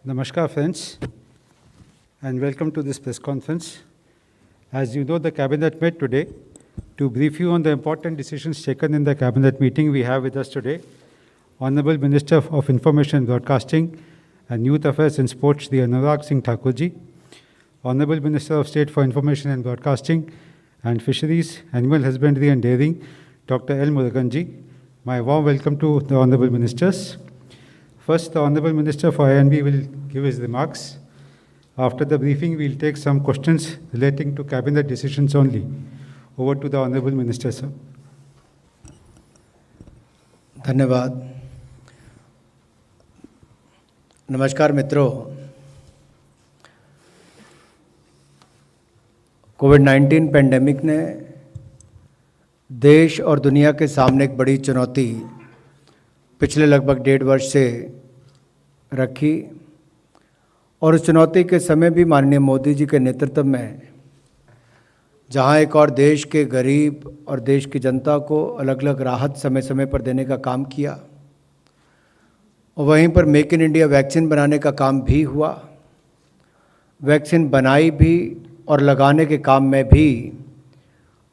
Namaskar friends and welcome to this press conference. As you know, the Cabinet met today. To brief you on the important decisions taken in the Cabinet meeting, we have with us today Honorable Minister of Information and Broadcasting and Youth Affairs and Sports, Shri Anurag Singh Thakurji, Honorable Minister of State for Information and Broadcasting and Fisheries, Animal Husbandry and Dairying, Dr. L. Muruganji. My warm welcome to the Honorable Ministers. First, the Honorable Minister for INB will give his remarks. After the briefing, we will take some questions relating to Cabinet decisions only. Over to the Honorable Minister, sir. धन्यवाद। नमस्कार मित्रों, कोविड-19 pandemic ने देश और दुनिया के सामने एक बड़ी चुनौती पिछले लगभग 1.5 वर्ष से रखी और उस चुनौती के समय भी माननीय मोदी जी के नेतृत्व में जहां एक और देश के गरीब और देश की जनता को अलग अलग राहत समय समय पर देने का काम किया और वहीं पर मेक इन इंडिया वैक्सीन बनाने का काम भी हुआ। वैक्सीन बनाई भी और लगाने के काम में भी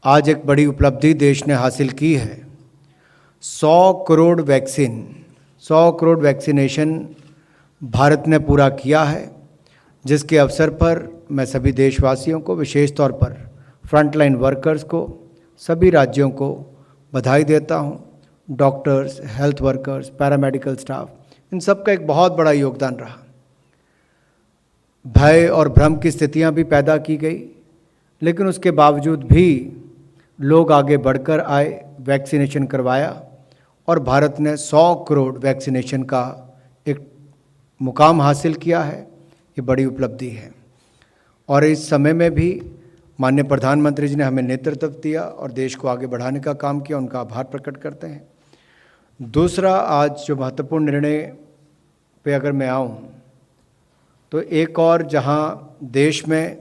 आज एक बड़ी उपलब्धि देश ने हासिल की है। 100 करोड़ वैक्सीनेशन भारत ने पूरा किया है, जिसके अवसर पर मैं सभी देशवासियों को, विशेष तौर पर फ्रंटलाइन वर्कर्स को, सभी राज्यों को बधाई देता हूं। Doctors, health workers, paramedical staff, इन सब का एक बहुत बड़ा योगदान रहा। भय और भ्रम की स्थितियां भी पैदा की गई, लेकिन उसके बावजूद भी लोग आगे बढ़कर आए, वैक्सीनेशन करवाया और भारत ने 100 करोड़ वैक्सीनेशन का एक मुकाम हासिल किया है। ये बड़ी उपलब्धि है और इस समय में भी माननीय प्रधानमंत्री जी ने हमें नेतृत्व दिया और देश को आगे बढ़ाने का काम किया, उनका आभार प्रकट करते हैं। दूसरा, आज जो महत्वपूर्ण निर्णय पे अगर मैं आऊँ तो एक और जहाँ देश में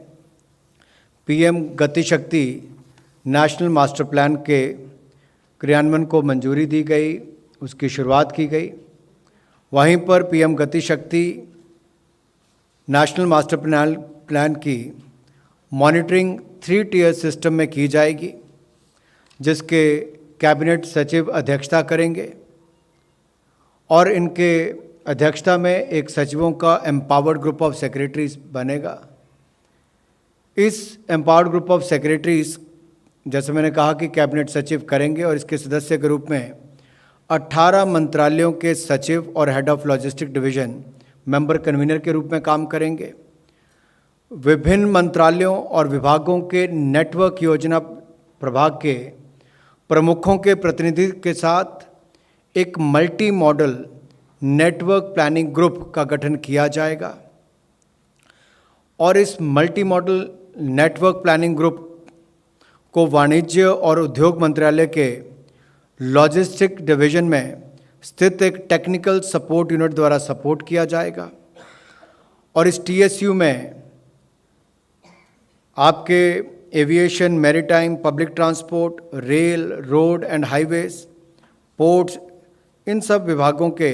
पीएम गति शक्ति नेशनल मास्टर प्लान के क्रियान्वयन को मंजूरी दी गई, उसकी शुरुआत की गई, वहीं पर पीएम गति शक्ति नेशनल मास्टर प्लान की मॉनिटरिंग 3 टियर सिस्टम में की जाएगी, जिसके कैबिनेट सचिव अध्यक्षता करेंगे और इनके अध्यक्षता में एक सचिवों का एम्पावर्ड ग्रुप ऑफ सेक्रेटरीज बनेगा। इस एम्पावर्ड ग्रुप ऑफ सेक्रेटरीज, जैसे मैंने कहा कि कैबिनेट सचिव करेंगे और इसके सदस्य के रूप में 18 मंत्रालयों के सचिव और head of logistic division member convener के रूप में काम करेंगे। विभिन्न मंत्रालयों और विभागों के नेटवर्क योजना प्रभाग के प्रमुखों के प्रतिनिधि के साथ एक multi modal network planning group का गठन किया जाएगा और इस multi modal network planning group को वाणिज्य और उद्योग मंत्रालय के लॉजिस्टिक डिवीज़न में स्थित एक टेक्निकल सपोर्ट यूनिट द्वारा सपोर्ट किया जाएगा और इस टीएसयू में आपके aviation, maritime, public transport, rail, road and highways, ports, इन सब विभागों के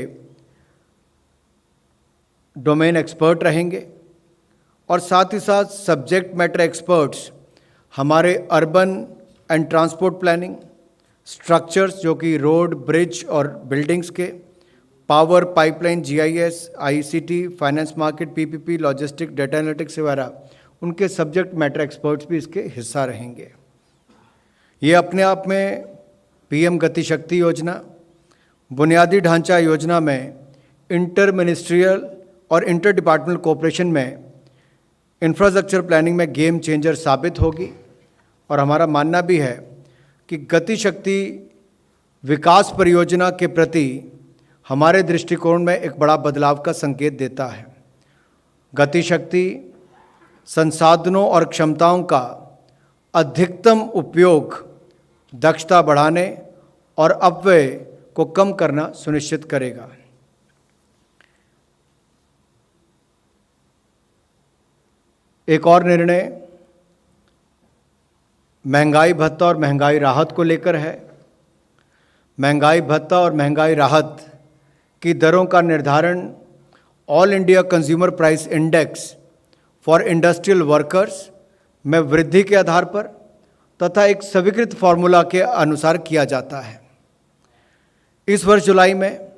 डोमेन एक्सपर्ट रहेंगे और साथ ही साथ सब्जेक्ट मैटर एक्सपर्ट्स हमारे urban and transport planning, structures जो कि रोड, ब्रिज और बिल्डिंग्स के, power, pipeline, GIS, ICT, finance market, PPP, logistic, data analytics वगैरह, उनके सब्जेक्ट मैटर एक्सपर्ट्स भी इसके हिस्सा रहेंगे। ये अपने आप में पीएम गति शक्ति योजना, बुनियादी ढांचा योजना में इंटर मिनिस्ट्रियल और इंटर डिपार्टमेंटल कोऑपरेशन में इंफ्रास्ट्रक्चर प्लानिंग में गेम चेंजर साबित होगी और हमारा मानना भी है कि गति शक्ति विकास परियोजना के प्रति हमारे दृष्टिकोण में एक बड़ा बदलाव का संकेत देता है। गति शक्ति संसाधनों और क्षमताओं का अधिकतम उपयोग, दक्षता बढ़ाने और अपव्यय को कम करना सुनिश्चित करेगा। एक और निर्णय महंगाई भत्ता और महंगाई राहत को लेकर है। महंगाई भत्ता और महंगाई राहत की दरों का निर्धारण all India consumer price index for industrial workers में वृद्धि के आधार पर तथा एक स्वीकृत फॉर्मूला के अनुसार किया जाता है। इस वर्ष जुलाई में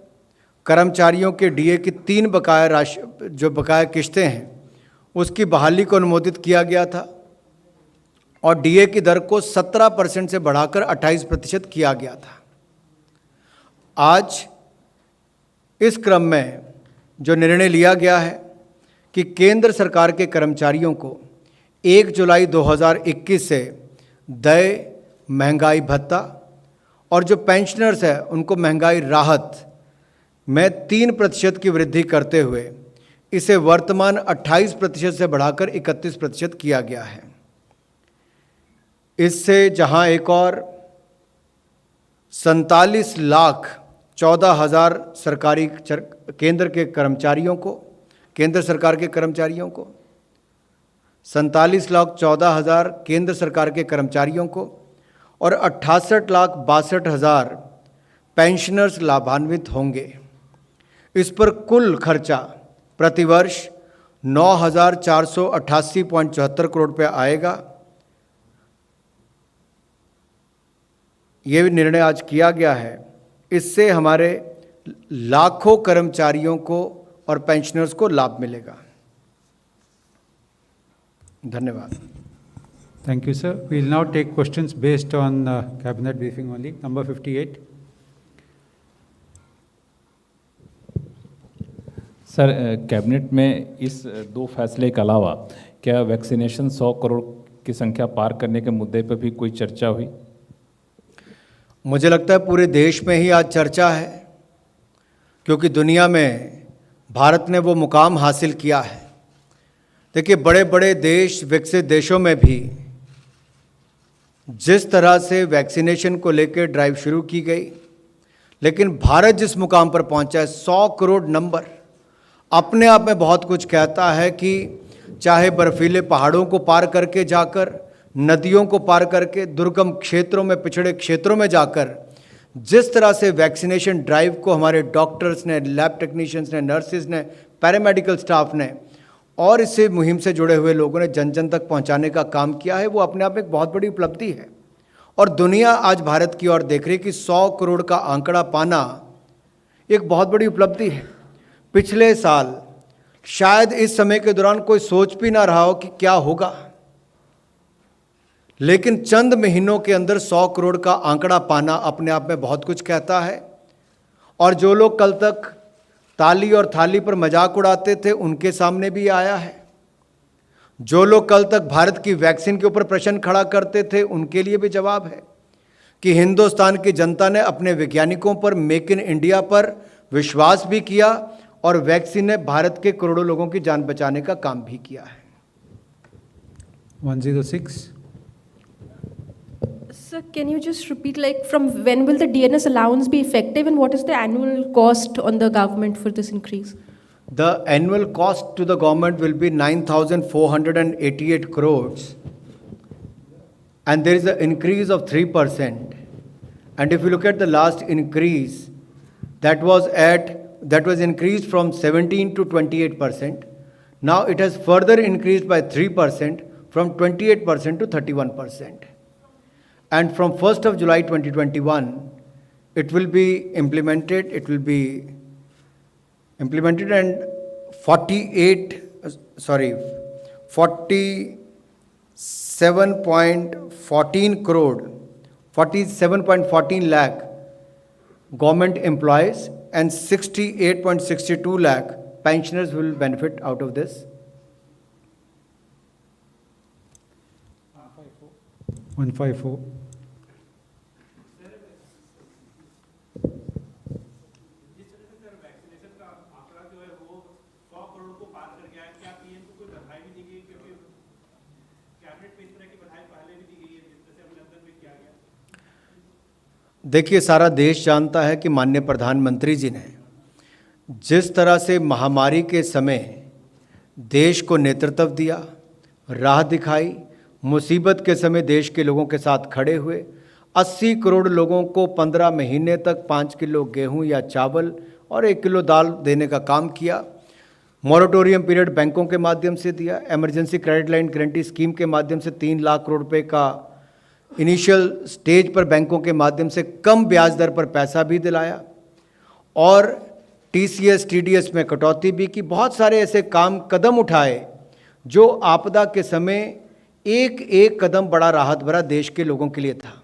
कर्मचारियों के डीए की 3 बकाया राशि जो बकाया किश्तें हैं उसकी बहाली को अनुमोदित किया गया था और डीए की दर को 17% से बढ़ाकर 28% किया गया था। आज इस क्रम में जो निर्णय लिया गया है कि केंद्र सरकार के कर्मचारियों को 1 जुलाई 2021 से देय महंगाई भत्ता और जो पेंशनर्स है उनको महंगाई राहत में 3% की वृद्धि करते हुए इसे वर्तमान 28% से बढ़ाकर 31% किया गया है। इससे जहां एक और 47,14,000 सरकारी केंद्र सरकार के कर्मचारियों को 47,14,000 केंद्र सरकार के कर्मचारियों को और 68,62,000 पेंशनर्स लाभान्वित होंगे। इस पर कुल खर्चा प्रतिवर्ष 9,488.74 करोड़ रुपये आएगा। ये निर्णय आज किया गया है। इससे हमारे लाखों कर्मचारियों को और पेंशनर्स को लाभ मिलेगा। धन्यवाद। Thank you, sir. We will now take questions based on cabinet briefing only. Number 58. Sir, cabinet में इस 2 फैसले के अलावा क्या वैक्सीनेशन 100 करोड़ की संख्या पार करने के मुद्दे पर भी कोई चर्चा हुई? मुझे लगता है पूरे देश में ही आज चर्चा है, क्योंकि दुनिया में भारत ने वो मुकाम हासिल किया है। देखिए, बड़े बड़े देश, विकसित देशों में भी जिस तरह से वैक्सीनेशन को लेकर ड्राइव शुरू की गई, लेकिन भारत जिस मुकाम पर पहुंचा है, 100 करोड़ नंबर अपने आप में बहुत कुछ कहता है कि चाहे बर्फीले पहाड़ों को पार करके जाकर, नदियों को पार करके, दुर्गम क्षेत्रों में, पिछड़े क्षेत्रों में जाकर जिस तरह से वैक्सीनेशन ड्राइव को हमारे डॉक्टर्स ने, लैब टेक्नीशियंस ने, नर्सिस ने, पैरामेडिकल स्टाफ ने और इससे मुहिम से जुड़े हुए लोगों ने जन जन तक पहुंचाने का काम किया है, वो अपने आप में एक बहुत बड़ी उपलब्धि है। और दुनिया आज भारत की ओर देख रही है कि 100 करोड़ का आंकड़ा पाना एक बहुत बड़ी उपलब्धि है। पिछले साल शायद इस समय के दौरान कोई सोच भी ना रहा हो कि क्या होगा, लेकिन चंद महीनों के अंदर 100 करोड़ का आंकड़ा पाना अपने आप में बहुत कुछ कहता है। और जो लोग कल तक ताली और थाली पर मजाक उड़ाते थे, उनके सामने भी आया है। जो लोग कल तक भारत की वैक्सीन के ऊपर प्रश्न खड़ा करते थे, उनके लिए भी जवाब है कि हिंदुस्तान की जनता ने अपने वैज्ञानिकों पर, मेक इन इंडिया पर विश्वास भी किया और वैक्सीन ने भारत के करोड़ों लोगों की जान बचाने का काम भी किया है। 106. Sir, can you just repeat, like, from when will the DNS allowance be effective and what is the annual cost on the government for this increase? The annual cost to the government will be 9,488 crores, and there is an increase of 3%. And if you look at the last increase, that was increased from 17 to 28%. Now it has further increased by 3% from 28% to 31%. And from 1st of July 2021, it will be implemented. It will be implemented, and 47.14 lakh government employees and 68.62 lakh pensioners will benefit out of this. 154. देखिए, सारा देश जानता है कि माननीय प्रधानमंत्री जी ने जिस तरह से महामारी के समय देश को नेतृत्व दिया, राह दिखाई, मुसीबत के समय देश के लोगों के साथ खड़े हुए, 80 करोड़ लोगों को 15 महीने तक 5 किलो गेहूं या चावल और 1 किलो दाल देने का काम किया। मॉरेटोरियम पीरियड बैंकों के माध्यम से दिया, emergency credit line guarantee scheme के माध्यम से 3 लाख करोड़ रुपए का इनिशियल स्टेज पर बैंकों के माध्यम से कम ब्याज दर पर पैसा भी दिलाया, और टीसीएस टीडीएस में कटौती भी की। बहुत सारे ऐसे कदम उठाए जो आपदा के समय एक एक कदम बड़ा राहत भरा देश के लोगों के लिए था।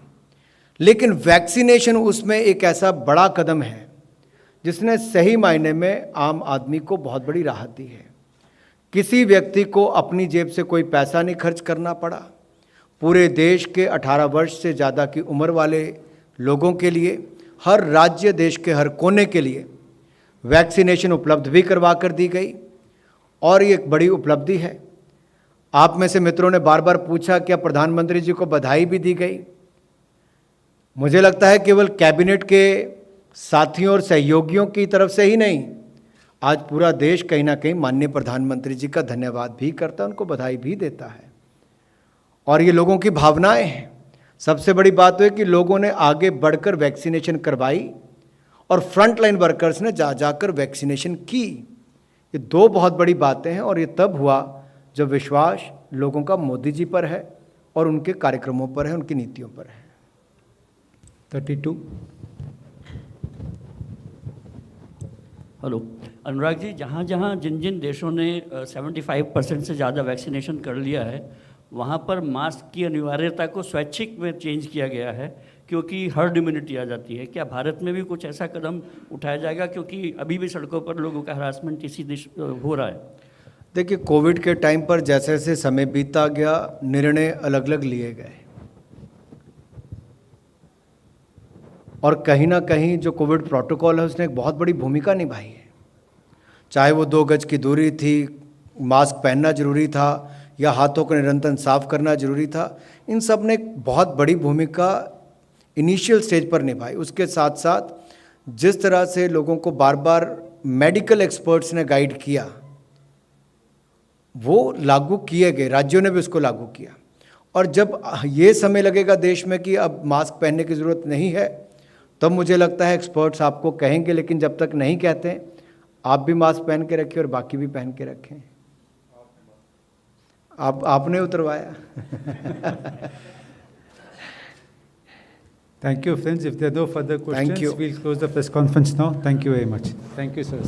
लेकिन वैक्सीनेशन उसमें एक ऐसा बड़ा कदम है जिसने सही मायने में आम आदमी को बहुत बड़ी राहत दी है। किसी व्यक्ति को अपनी जेब से कोई पैसा नहीं खर्च करना पड़ा। पूरे देश के 18 वर्ष से ज़्यादा की उम्र वाले लोगों के लिए, हर राज्य देश के हर कोने के लिए वैक्सीनेशन उपलब्ध भी करवा कर दी गई, और ये एक बड़ी उपलब्धि है। आप में से मित्रों ने बार बार पूछा क्या प्रधानमंत्री जी को बधाई भी दी गई। मुझे लगता है केवल कैबिनेट के साथियों और सहयोगियों की तरफ से ही नहीं, आज पूरा देश कहीं ना कहीं माननीय प्रधानमंत्री जी का धन्यवाद भी करता है, उनको बधाई भी देता है। और ये लोगों की भावनाएं हैं। सबसे बड़ी बात है कि लोगों ने आगे बढ़कर वैक्सीनेशन करवाई और फ्रंट लाइन वर्कर्स ने जा जाकर वैक्सीनेशन की। ये 2 बहुत बड़ी बातें हैं, और ये तब हुआ जब विश्वास लोगों का मोदी जी पर है और उनके कार्यक्रमों पर है, उनकी नीतियों पर है। 32। हेलो अनुराग जी, जहाँ जहाँ जिन जिन देशों ने 75% से ज़्यादा वैक्सीनेशन कर लिया है, वहाँ पर मास्क की अनिवार्यता को स्वैच्छिक में चेंज किया गया है, क्योंकि हर्ड इम्यूनिटी आ जाती है। क्या भारत में भी कुछ ऐसा कदम उठाया जाएगा, क्योंकि अभी भी सड़कों पर लोगों का हरासमेंट इसी हो रहा है? देखिए, कोविड के टाइम पर जैसे जैसे समय बीतता गया, निर्णय अलग अलग लिए गए, और कहीं ना कहीं जो कोविड प्रोटोकॉल है उसने एक बहुत बड़ी भूमिका निभाई है। चाहे वो 2 गज की दूरी थी, मास्क पहनना जरूरी था, या हाथों को निरंतर साफ करना जरूरी था, इन सब ने एक बहुत बड़ी भूमिका इनिशियल स्टेज पर निभाई। उसके साथ साथ जिस तरह से लोगों को बार बार मेडिकल एक्सपर्ट्स ने गाइड किया, वो लागू किए गए, राज्यों ने भी उसको लागू किया। और जब ये समय लगेगा देश में कि अब मास्क पहनने की ज़रूरत नहीं है, तब मुझे लगता है एक्सपर्ट्स आपको कहेंगे। लेकिन जब तक नहीं कहते, आप भी मास्क पहन के रखें और बाकी भी पहन के रखें। आपने उतरवाया। Thank you, friends. If there are no further questions, you. we'll close the press conference now. Thank you very much. Thank you, sir.